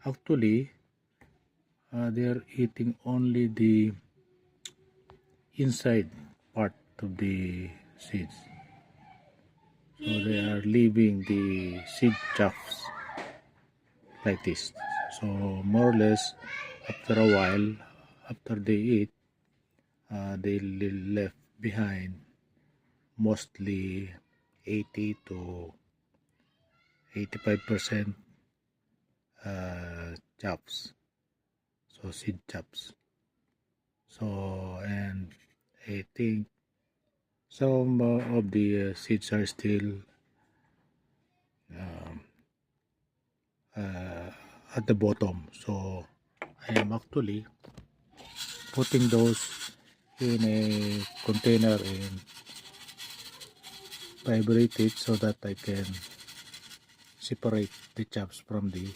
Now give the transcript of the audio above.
Actually, they are eating only the inside part of the seeds. So they are leaving the seed chaffs like this. So more or less, after a while, after they eat, they left behind mostly 80 to 85% chaffs. So seed chaffs. So and I think some of the seeds are still um, at the bottom. So I am actually putting those in a container and vibrate it so that I can separate the chaffs from the